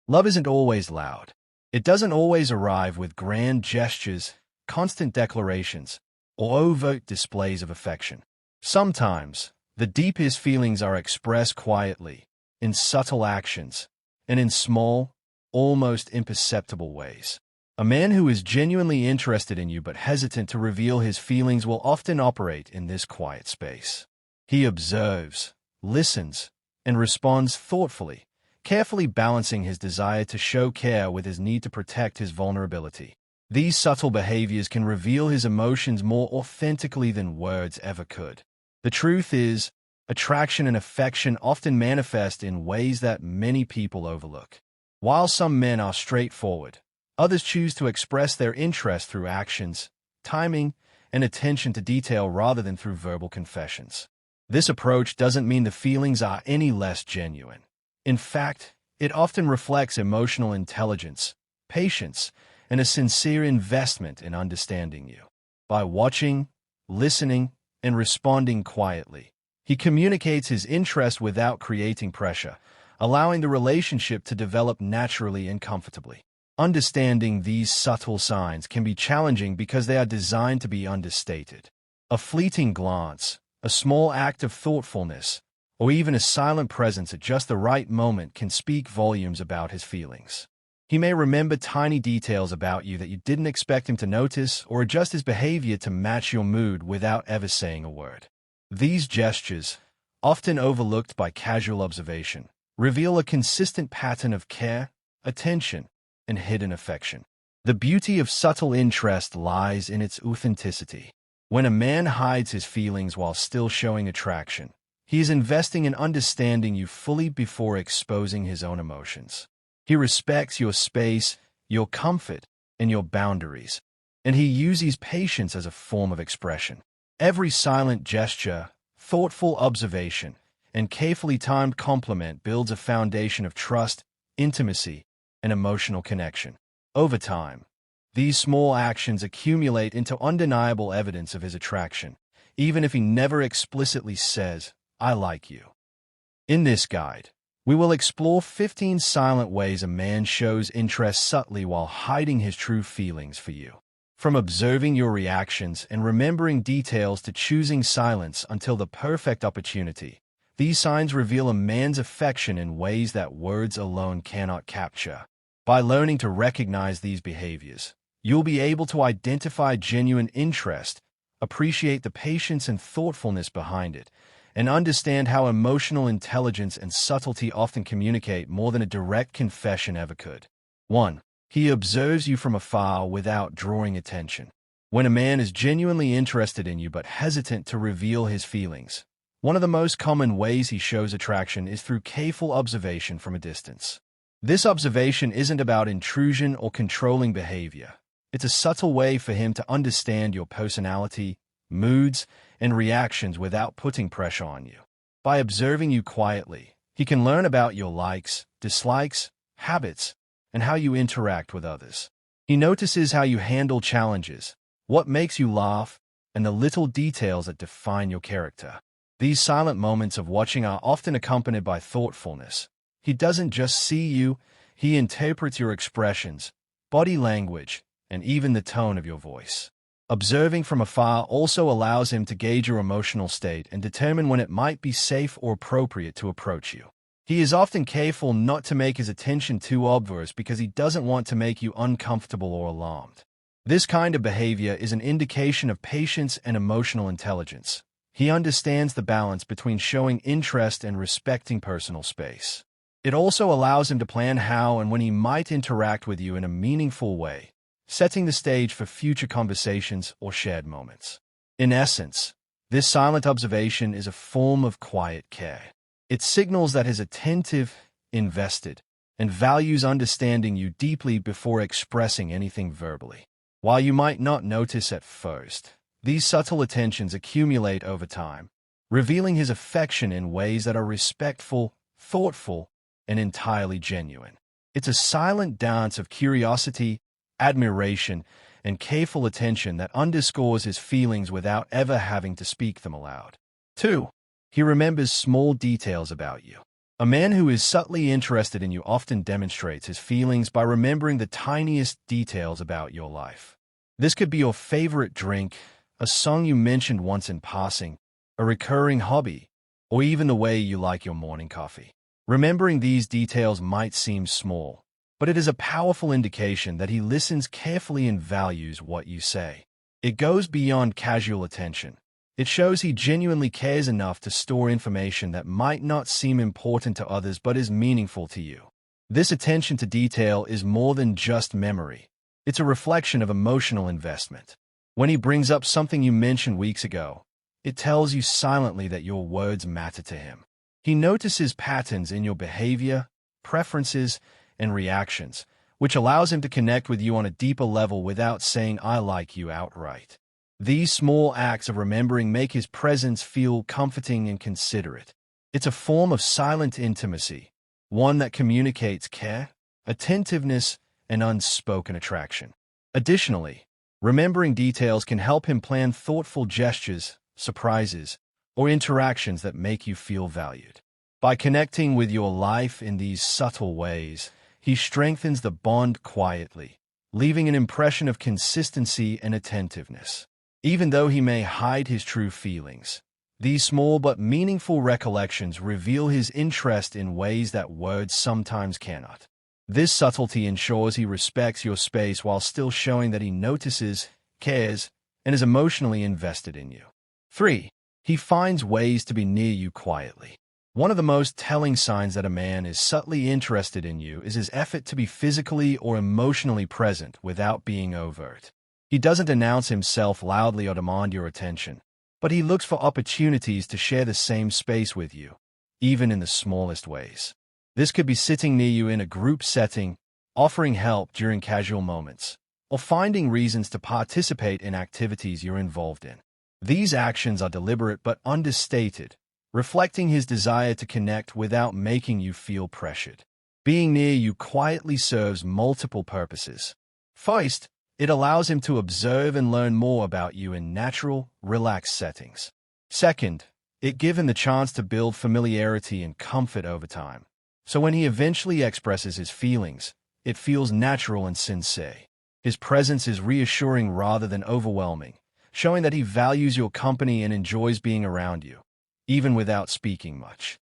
Love isn't always loud. It doesn't always arrive with grand gestures, constant declarations, or overt displays of affection. Sometimes, the deepest feelings are expressed quietly, in subtle actions, and in small, almost imperceptible ways. A man who is genuinely interested in you but hesitant to reveal his feelings will often operate in this quiet space. He observes, listens, and responds thoughtfully, carefully balancing his desire to show care with his need to protect his vulnerability. These subtle behaviors can reveal his emotions more authentically than words ever could. The truth is, attraction and affection often manifest in ways that many people overlook. While some men are straightforward, others choose to express their interest through actions, timing, and attention to detail rather than through verbal confessions. This approach doesn't mean the feelings are any less genuine. In fact, it often reflects emotional intelligence, patience, and a sincere investment in understanding you. By watching, listening, and responding quietly, he communicates his interest without creating pressure, allowing the relationship to develop naturally and comfortably. Understanding these subtle signs can be challenging because they are designed to be understated. A fleeting glance, a small act of thoughtfulness, or even a silent presence at just the right moment can speak volumes about his feelings. He may remember tiny details about you that you didn't expect him to notice or adjust his behavior to match your mood without ever saying a word. These gestures, often overlooked by casual observation, reveal a consistent pattern of care, attention, and hidden affection. The beauty of subtle interest lies in its authenticity. When a man hides his feelings while still showing attraction, he is investing in understanding you fully before exposing his own emotions. He respects your space, your comfort, and your boundaries, and he uses patience as a form of expression. Every silent gesture, thoughtful observation, and carefully timed compliment builds a foundation of trust, intimacy, and emotional connection. Over time, these small actions accumulate into undeniable evidence of his attraction, even if he never explicitly says, "I like you." In this guide, we will explore 15 silent ways a man shows interest subtly while hiding his true feelings for you. From observing your reactions and remembering details to choosing silence until the perfect opportunity, these signs reveal a man's affection in ways that words alone cannot capture. By learning to recognize these behaviors, you'll be able to identify genuine interest, appreciate the patience and thoughtfulness behind it, and understand how emotional intelligence and subtlety often communicate more than a direct confession ever could. 1. He observes you from afar without drawing attention. When a man is genuinely interested in you but hesitant to reveal his feelings, one of the most common ways he shows attraction is through careful observation from a distance. This observation isn't about intrusion or controlling behavior. It's a subtle way for him to understand your personality, moods, and reactions without putting pressure on you. By observing you quietly, he can learn about your likes, dislikes, habits, and how you interact with others. He notices how you handle challenges, what makes you laugh, and the little details that define your character. These silent moments of watching are often accompanied by thoughtfulness. He doesn't just see you, he interprets your expressions, body language, and even the tone of your voice. Observing from afar also allows him to gauge your emotional state and determine when it might be safe or appropriate to approach you. He is often careful not to make his attention too obvious because he doesn't want to make you uncomfortable or alarmed. This kind of behavior is an indication of patience and emotional intelligence. He understands the balance between showing interest and respecting personal space. It also allows him to plan how and when he might interact with you in a meaningful way, setting the stage for future conversations or shared moments. In essence, this silent observation is a form of quiet care. It signals that he is attentive, invested, and values understanding you deeply before expressing anything verbally. While you might not notice at first, these subtle attentions accumulate over time, revealing his affection in ways that are respectful, thoughtful, and entirely genuine. It's a silent dance of curiosity, admiration, and careful attention that underscores his feelings without ever having to speak them aloud. 2. He remembers small details about you. A man who is subtly interested in you often demonstrates his feelings by remembering the tiniest details about your life. This could be your favorite drink, a song you mentioned once in passing, a recurring hobby, or even the way you like your morning coffee. Remembering these details might seem small, but it is a powerful indication that he listens carefully and values what you say. It goes beyond casual attention. It shows he genuinely cares enough to store information that might not seem important to others but is meaningful to you. This attention to detail is more than just memory. It's a reflection of emotional investment. When he brings up something you mentioned weeks ago, it tells you silently that your words matter to him. He notices patterns in your behavior, preferences, and reactions, which allows him to connect with you on a deeper level without saying "I like you" outright. These small acts of remembering make his presence feel comforting and considerate. It's a form of silent intimacy, one that communicates care, attentiveness, and unspoken attraction. Additionally, remembering details can help him plan thoughtful gestures, surprises, or interactions that make you feel valued. By connecting with your life in these subtle ways, he strengthens the bond quietly, leaving an impression of consistency and attentiveness. Even though he may hide his true feelings, these small but meaningful recollections reveal his interest in ways that words sometimes cannot. This subtlety ensures he respects your space while still showing that he notices, cares, and is emotionally invested in you. 3. He finds ways to be near you quietly. One of the most telling signs that a man is subtly interested in you is his effort to be physically or emotionally present without being overt. He doesn't announce himself loudly or demand your attention, but he looks for opportunities to share the same space with you, even in the smallest ways. This could be sitting near you in a group setting, offering help during casual moments, or finding reasons to participate in activities you're involved in. These actions are deliberate but understated, reflecting his desire to connect without making you feel pressured. Being near you quietly serves multiple purposes. First, it allows him to observe and learn more about you in natural, relaxed settings. Second, it gives him the chance to build familiarity and comfort over time. So when he eventually expresses his feelings, it feels natural and sincere. His presence is reassuring rather than overwhelming, showing that he values your company and enjoys being around you, even without speaking much.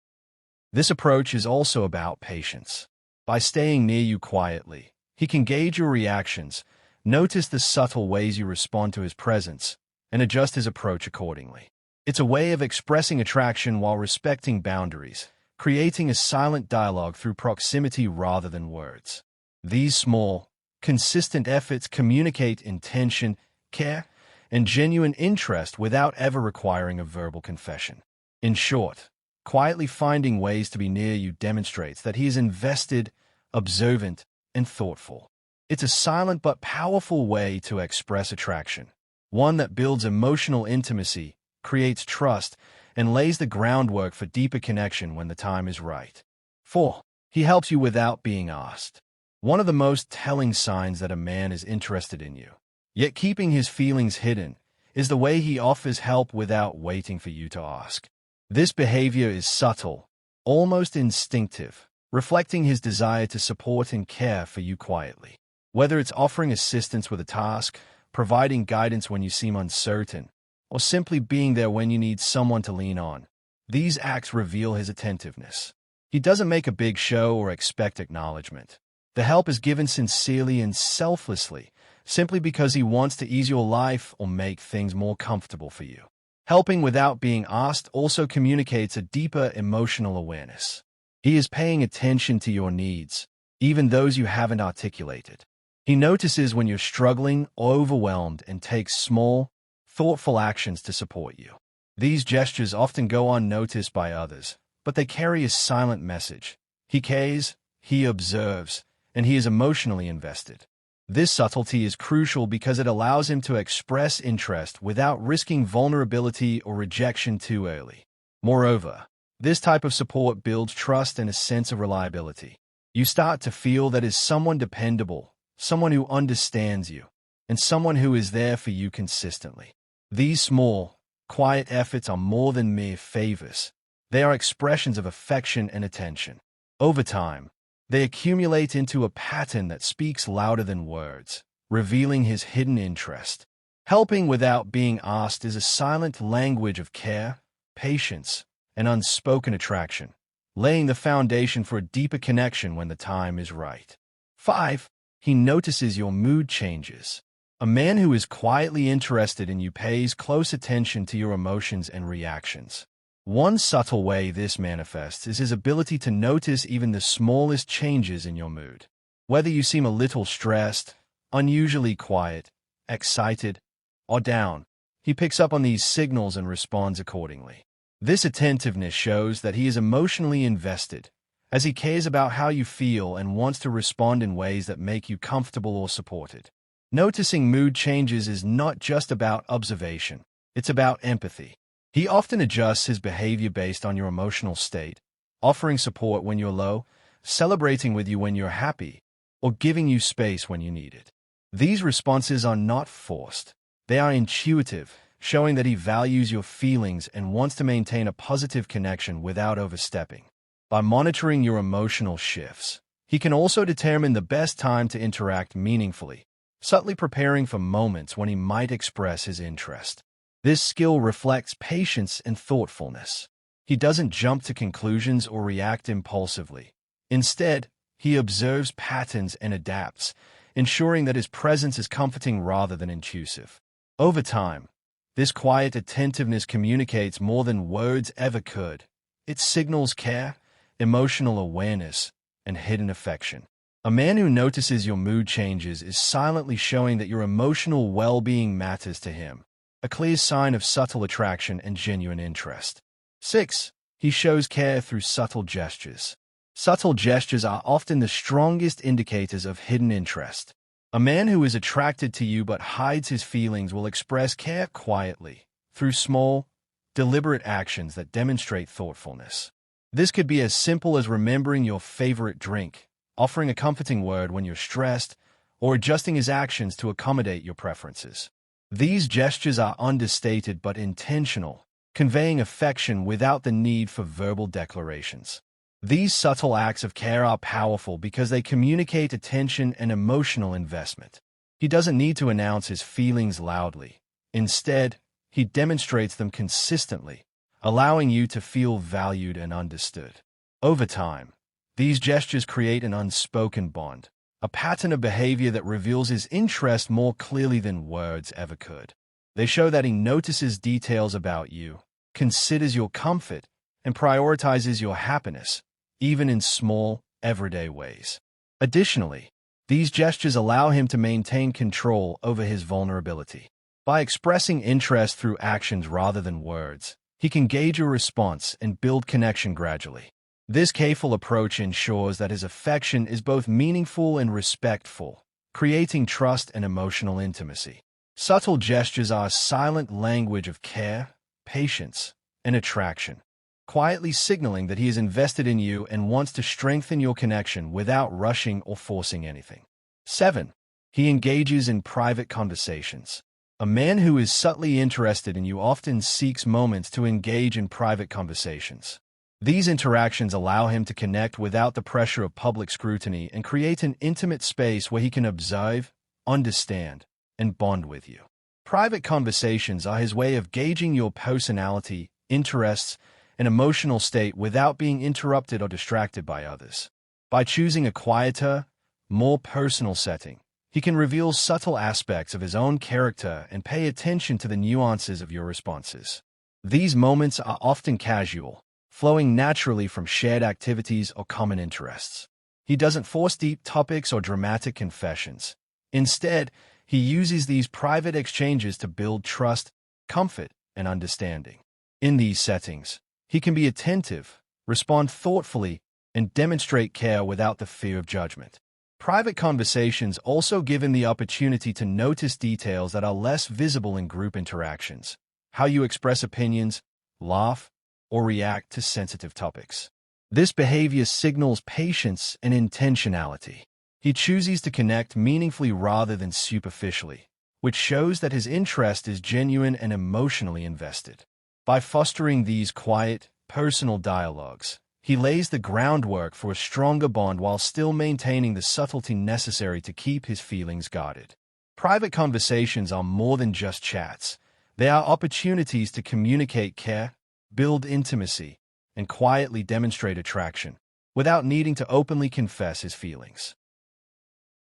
This approach is also about patience. By staying near you quietly, he can gauge your reactions, notice the subtle ways you respond to his presence, and adjust his approach accordingly. It's a way of expressing attraction while respecting boundaries, creating a silent dialogue through proximity rather than words. These small, consistent efforts communicate intention, care, and genuine interest without ever requiring a verbal confession. In short, quietly finding ways to be near you demonstrates that he is invested, observant, and thoughtful. It's a silent but powerful way to express attraction, one that builds emotional intimacy, creates trust, and lays the groundwork for deeper connection when the time is right. 4. He helps you without being asked. One of the most telling signs that a man is interested in you, yet keeping his feelings hidden, is the way he offers help without waiting for you to ask. This behavior is subtle, almost instinctive, reflecting his desire to support and care for you quietly. Whether it's offering assistance with a task, providing guidance when you seem uncertain, or simply being there when you need someone to lean on, these acts reveal his attentiveness. He doesn't make a big show or expect acknowledgement. The help is given sincerely and selflessly, simply because he wants to ease your life or make things more comfortable for you. Helping without being asked also communicates a deeper emotional awareness. He is paying attention to your needs, even those you haven't articulated. He notices when you're struggling or overwhelmed and takes small, thoughtful actions to support you. These gestures often go unnoticed by others, but they carry a silent message. He cares, he observes, and he is emotionally invested. This subtlety is crucial because it allows him to express interest without risking vulnerability or rejection too early. Moreover, this type of support builds trust and a sense of reliability. You start to feel that is someone dependable, someone who understands you, and someone who is there for you consistently. These small, quiet efforts are more than mere favors. They are expressions of affection and attention. Over time, they accumulate into a pattern that speaks louder than words, revealing his hidden interest. Helping without being asked is a silent language of care, patience, and unspoken attraction, laying the foundation for a deeper connection when the time is right. 5. He notices your mood changes. A man who is quietly interested in you pays close attention to your emotions and reactions. One subtle way this manifests is his ability to notice even the smallest changes in your mood. Whether you seem a little stressed, unusually quiet, excited, or down, he picks up on these signals and responds accordingly. This attentiveness shows that he is emotionally invested, as he cares about how you feel and wants to respond in ways that make you comfortable or supported. Noticing mood changes is not just about observation, it's about empathy. He often adjusts his behavior based on your emotional state, offering support when you're low, celebrating with you when you're happy, or giving you space when you need it. These responses are not forced. They are intuitive, showing that he values your feelings and wants to maintain a positive connection without overstepping. By monitoring your emotional shifts, he can also determine the best time to interact meaningfully, subtly preparing for moments when he might express his interest. This skill reflects patience and thoughtfulness. He doesn't jump to conclusions or react impulsively. Instead, he observes patterns and adapts, ensuring that his presence is comforting rather than intrusive. Over time, this quiet attentiveness communicates more than words ever could. It signals care, emotional awareness, and hidden affection. A man who notices your mood changes is silently showing that your emotional well-being matters to him, a clear sign of subtle attraction and genuine interest. 6. He shows care through subtle gestures. Subtle gestures are often the strongest indicators of hidden interest. A man who is attracted to you but hides his feelings will express care quietly, through small, deliberate actions that demonstrate thoughtfulness. This could be as simple as remembering your favorite drink, offering a comforting word when you're stressed, or adjusting his actions to accommodate your preferences. These gestures are understated but intentional, conveying affection without the need for verbal declarations. These subtle acts of care are powerful because they communicate attention and emotional investment. He doesn't need to announce his feelings loudly. Instead, he demonstrates them consistently, allowing you to feel valued and understood. Over time, these gestures create an unspoken bond, a pattern of behavior that reveals his interest more clearly than words ever could. They show that he notices details about you, considers your comfort, and prioritizes your happiness, even in small, everyday ways. Additionally, these gestures allow him to maintain control over his vulnerability. By expressing interest through actions rather than words, he can gauge your response and build connection gradually. This careful approach ensures that his affection is both meaningful and respectful, creating trust and emotional intimacy. Subtle gestures are a silent language of care, patience, and attraction, quietly signaling that he is invested in you and wants to strengthen your connection without rushing or forcing anything. 7. He engages in private conversations. A man who is subtly interested in you often seeks moments to engage in private conversations. These interactions allow him to connect without the pressure of public scrutiny and create an intimate space where he can observe, understand, and bond with you. Private conversations are his way of gauging your personality, interests, and emotional state without being interrupted or distracted by others. By choosing a quieter, more personal setting, he can reveal subtle aspects of his own character and pay attention to the nuances of your responses. These moments are often casual, flowing naturally from shared activities or common interests. He doesn't force deep topics or dramatic confessions. Instead, he uses these private exchanges to build trust, comfort, and understanding. In these settings, he can be attentive, respond thoughtfully, and demonstrate care without the fear of judgment. Private conversations also give him the opportunity to notice details that are less visible in group interactions, how you express opinions, laugh, or react to sensitive topics. This behavior signals patience and intentionality. He chooses to connect meaningfully rather than superficially, which shows that his interest is genuine and emotionally invested. By fostering these quiet, personal dialogues. He lays the groundwork for a stronger bond while still maintaining the subtlety necessary to keep his feelings guarded. Private conversations are more than just chats. They are opportunities to communicate care, build intimacy, and quietly demonstrate attraction, without needing to openly confess his feelings.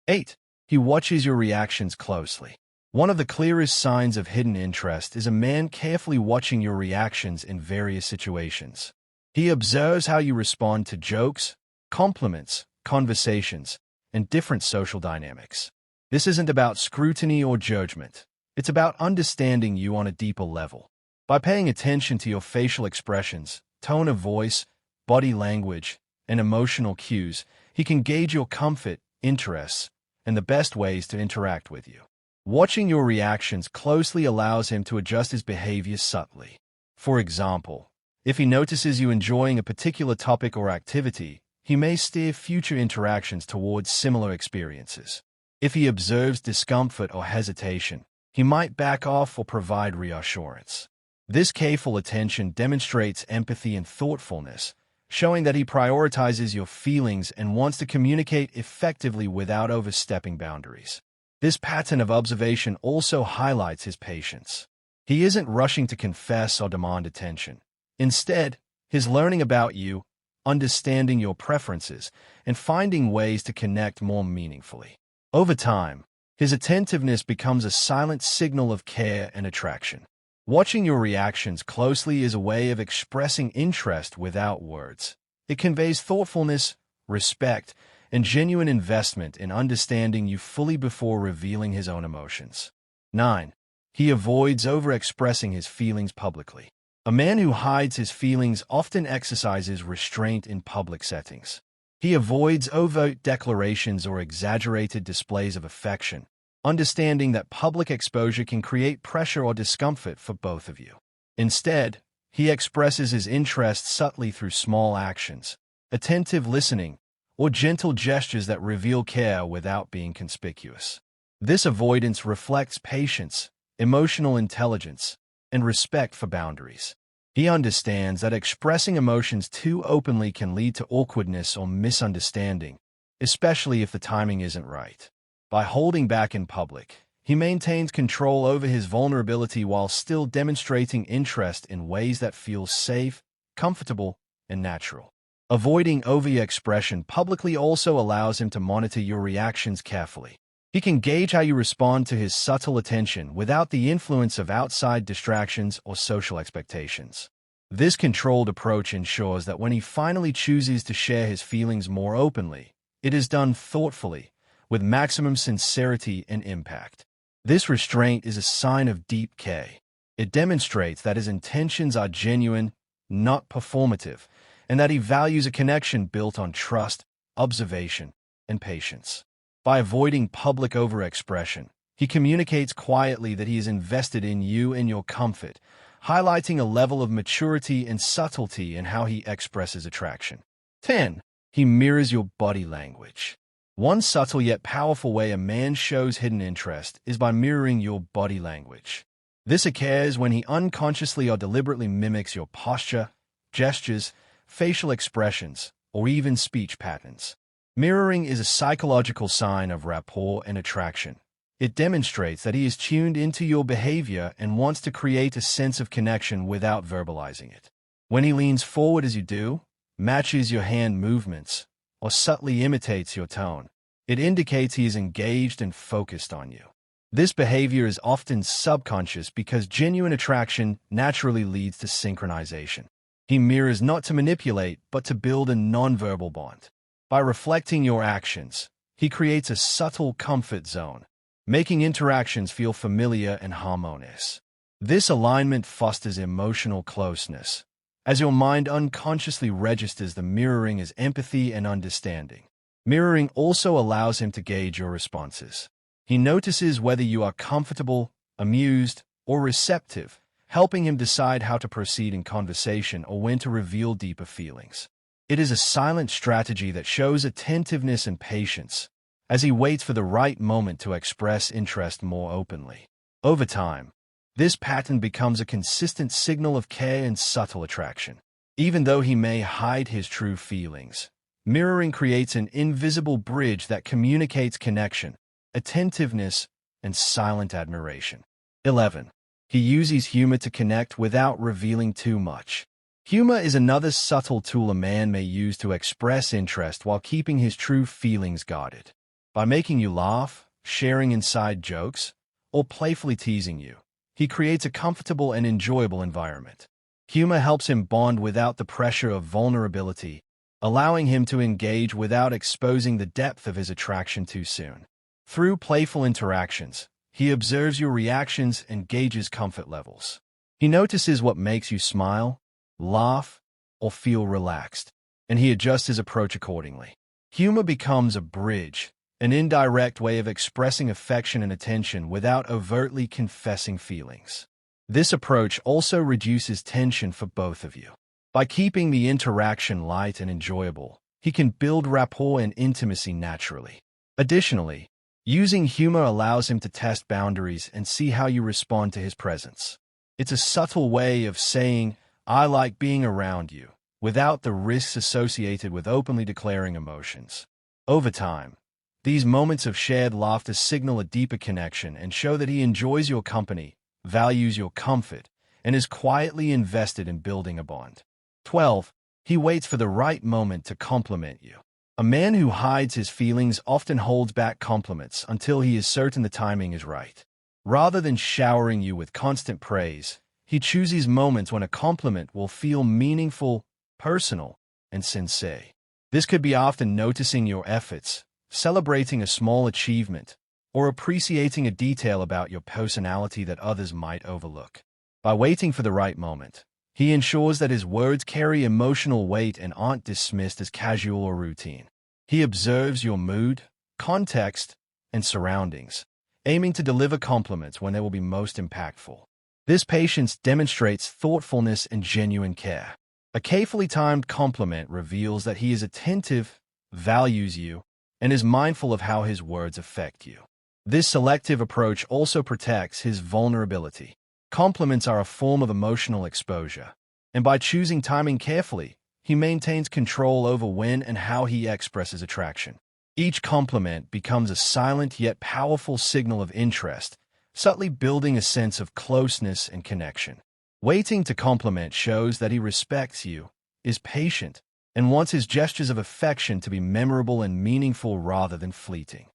8. He watches your reactions closely. One of the clearest signs of hidden interest is a man carefully watching your reactions in various situations. He observes how you respond to jokes, compliments, conversations, and different social dynamics. This isn't about scrutiny or judgment. It's about understanding you on a deeper level. By paying attention to your facial expressions, tone of voice, body language, and emotional cues, he can gauge your comfort, interests, and the best ways to interact with you. Watching your reactions closely allows him to adjust his behavior subtly. For example, if he notices you enjoying a particular topic or activity, he may steer future interactions towards similar experiences. If he observes discomfort or hesitation, he might back off or provide reassurance. This careful attention demonstrates empathy and thoughtfulness, showing that he prioritizes your feelings and wants to communicate effectively without overstepping boundaries. This pattern of observation also highlights his patience. He isn't rushing to confess or demand attention. Instead, his learning about you, understanding your preferences, and finding ways to connect more meaningfully. Over time, his attentiveness becomes a silent signal of care and attraction. Watching your reactions closely is a way of expressing interest without words. It conveys thoughtfulness, respect, and genuine investment in understanding you fully before revealing his own emotions. 9. He avoids overexpressing his feelings publicly. A man who hides his feelings often exercises restraint in public settings. He avoids overt declarations or exaggerated displays of affection, understanding that public exposure can create pressure or discomfort for both of you. Instead, he expresses his interest subtly through small actions, attentive listening, or gentle gestures that reveal care without being conspicuous. This avoidance reflects patience, emotional intelligence, and respect for boundaries. He understands that expressing emotions too openly can lead to awkwardness or misunderstanding, especially if the timing isn't right. By holding back in public, he maintains control over his vulnerability while still demonstrating interest in ways that feel safe, comfortable, and natural. Avoiding overexpression publicly also allows him to monitor your reactions carefully. He can gauge how you respond to his subtle attention without the influence of outside distractions or social expectations. This controlled approach ensures that when he finally chooses to share his feelings more openly, it is done thoughtfully, with maximum sincerity and impact. This restraint is a sign of deep care. It demonstrates that his intentions are genuine, not performative, and that he values a connection built on trust, observation, and patience. By avoiding public overexpression, he communicates quietly that he is invested in you and your comfort, highlighting a level of maturity and subtlety in how he expresses attraction. 10. He mirrors your body language. One subtle yet powerful way a man shows hidden interest is by mirroring your body language. This occurs when he unconsciously or deliberately mimics your posture, gestures, facial expressions, or even speech patterns. Mirroring is a psychological sign of rapport and attraction. It demonstrates that he is tuned into your behavior and wants to create a sense of connection without verbalizing it. When he leans forward as you do, matches your hand movements, or subtly imitates your tone, it indicates he is engaged and focused on you. This behavior is often subconscious because genuine attraction naturally leads to synchronization. He mirrors not to manipulate, but to build a nonverbal bond. By reflecting your actions, he creates a subtle comfort zone, making interactions feel familiar and harmonious. This alignment fosters emotional closeness, as your mind unconsciously registers the mirroring as empathy and understanding. Mirroring also allows him to gauge your responses. He notices whether you are comfortable, amused, or receptive, helping him decide how to proceed in conversation or when to reveal deeper feelings. It is a silent strategy that shows attentiveness and patience, as he waits for the right moment to express interest more openly. Over time, this pattern becomes a consistent signal of care and subtle attraction. Even though he may hide his true feelings, mirroring creates an invisible bridge that communicates connection, attentiveness, and silent admiration. 11. He uses humor to connect without revealing too much. Humor is another subtle tool a man may use to express interest while keeping his true feelings guarded. By making you laugh, sharing inside jokes, or playfully teasing you, he creates a comfortable and enjoyable environment. Humor helps him bond without the pressure of vulnerability, allowing him to engage without exposing the depth of his attraction too soon. Through playful interactions, he observes your reactions and gauges comfort levels. He notices what makes you smile, laugh, or feel relaxed, and he adjusts his approach accordingly. Humor becomes a bridge, an indirect way of expressing affection and attention without overtly confessing feelings. This approach also reduces tension for both of you. By keeping the interaction light and enjoyable, he can build rapport and intimacy naturally. Additionally, using humor allows him to test boundaries and see how you respond to his presence. It's a subtle way of saying, "I like being around you," without the risks associated with openly declaring emotions. Over time, these moments of shared laughter signal a deeper connection and show that he enjoys your company, values your comfort, and is quietly invested in building a bond. 12. He waits for the right moment to compliment you. A man who hides his feelings often holds back compliments until he is certain the timing is right. Rather than showering you with constant praise, he chooses moments when a compliment will feel meaningful, personal, and sincere. This could be often noticing your efforts, celebrating a small achievement, or appreciating a detail about your personality that others might overlook. By waiting for the right moment, he ensures that his words carry emotional weight and aren't dismissed as casual or routine. He observes your mood, context, and surroundings, aiming to deliver compliments when they will be most impactful. This patience demonstrates thoughtfulness and genuine care. A carefully timed compliment reveals that he is attentive, values you, and is mindful of how his words affect you. This selective approach also protects his vulnerability. Compliments are a form of emotional exposure, and by choosing timing carefully, he maintains control over when and how he expresses attraction. Each compliment becomes a silent yet powerful signal of interest, subtly building a sense of closeness and connection. Waiting to compliment shows that he respects you, is patient, and wants his gestures of affection to be memorable and meaningful rather than fleeting.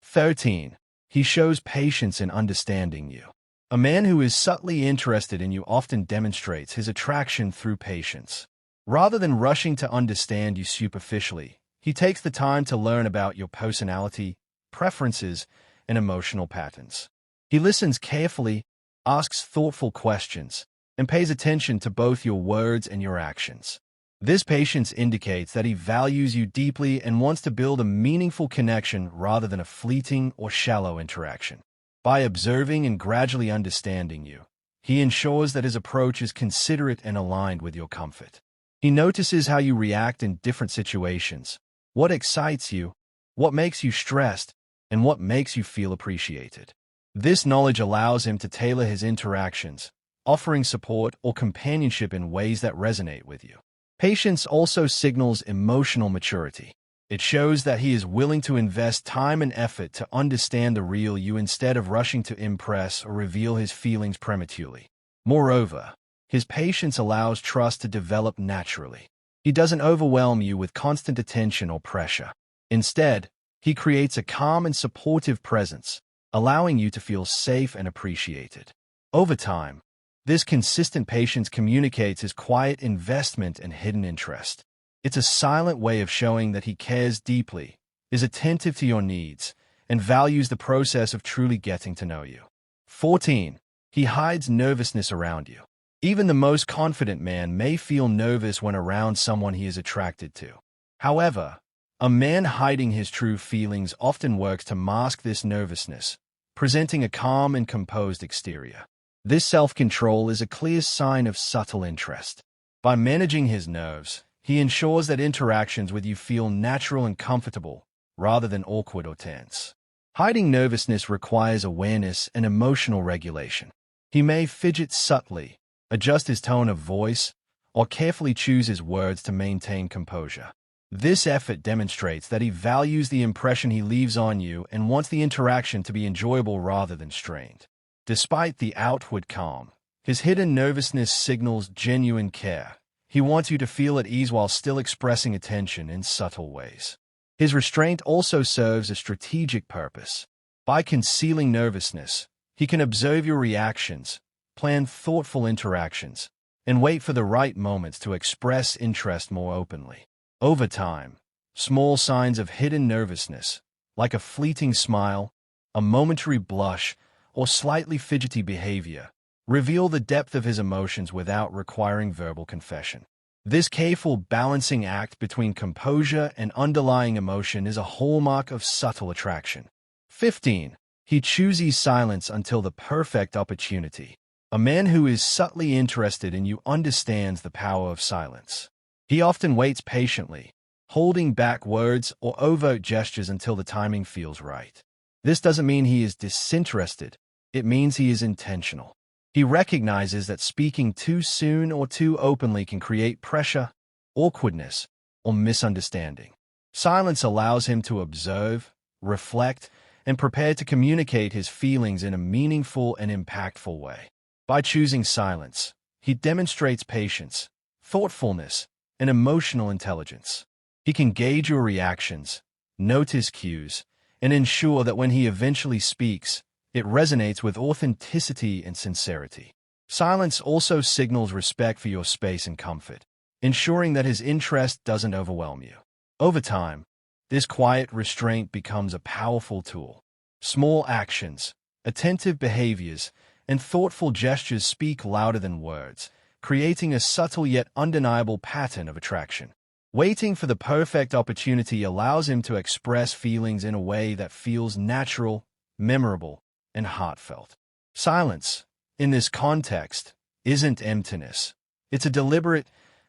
13. He shows patience in understanding you. A man who is subtly interested in you often demonstrates his attraction through patience. Rather than rushing to understand you superficially, he takes the time to learn about your personality, preferences, and emotional patterns. He listens carefully, asks thoughtful questions, and pays attention to both your words and your actions. This patience indicates that he values you deeply and wants to build a meaningful connection rather than a fleeting or shallow interaction. By observing and gradually understanding you, he ensures that his approach is considerate and aligned with your comfort. He notices how you react in different situations, what excites you, what makes you stressed, and what makes you feel appreciated. This knowledge allows him to tailor his interactions, offering support or companionship in ways that resonate with you. Patience also signals emotional maturity. It shows that he is willing to invest time and effort to understand the real you instead of rushing to impress or reveal his feelings prematurely. Moreover, his patience allows trust to develop naturally. He doesn't overwhelm you with constant attention or pressure. Instead, he creates a calm and supportive presence, allowing you to feel safe and appreciated. Over time, this consistent patience communicates his quiet investment and hidden interest. It's a silent way of showing that he cares deeply, is attentive to your needs, and values the process of truly getting to know you. 14. He hides nervousness around you. Even the most confident man may feel nervous when around someone he is attracted to. However, a man hiding his true feelings often works to mask this nervousness, presenting a calm and composed exterior. This self-control is a clear sign of subtle interest. By managing his nerves, he ensures that interactions with you feel natural and comfortable, rather than awkward or tense. Hiding nervousness requires awareness and emotional regulation. He may fidget subtly, adjust his tone of voice, or carefully choose his words to maintain composure. This effort demonstrates that he values the impression he leaves on you and wants the interaction to be enjoyable rather than strained. Despite the outward calm, his hidden nervousness signals genuine care. He wants you to feel at ease while still expressing attention in subtle ways. His restraint also serves a strategic purpose. By concealing nervousness, he can observe your reactions, plan thoughtful interactions, and wait for the right moments to express interest more openly. Over time, small signs of hidden nervousness, like a fleeting smile, a momentary blush, or slightly fidgety behavior, reveal the depth of his emotions without requiring verbal confession. This careful balancing act between composure and underlying emotion is a hallmark of subtle attraction. 15. He chooses silence until the perfect opportunity. A man who is subtly interested in you understands the power of silence. He often waits patiently, holding back words or overt gestures until the timing feels right. This doesn't mean he is disinterested. It means he is intentional. He recognizes that speaking too soon or too openly can create pressure, awkwardness, or misunderstanding. Silence allows him to observe, reflect, and prepare to communicate his feelings in a meaningful and impactful way. By choosing silence, he demonstrates patience, thoughtfulness, and emotional intelligence. He can gauge your reactions, notice cues, and ensure that when he eventually speaks, it resonates with authenticity and sincerity. Silence also signals respect for your space and comfort, ensuring that his interest doesn't overwhelm you. Over time, this quiet restraint becomes a powerful tool. Small actions, attentive behaviors, and thoughtful gestures speak louder than words, creating a subtle yet undeniable pattern of attraction. Waiting for the perfect opportunity allows him to express feelings in a way that feels natural, memorable, and heartfelt. Silence, in this context, isn't emptiness. It's a deliberate,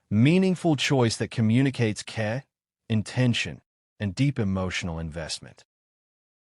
meaningful choice that communicates care, intention, and deep emotional investment.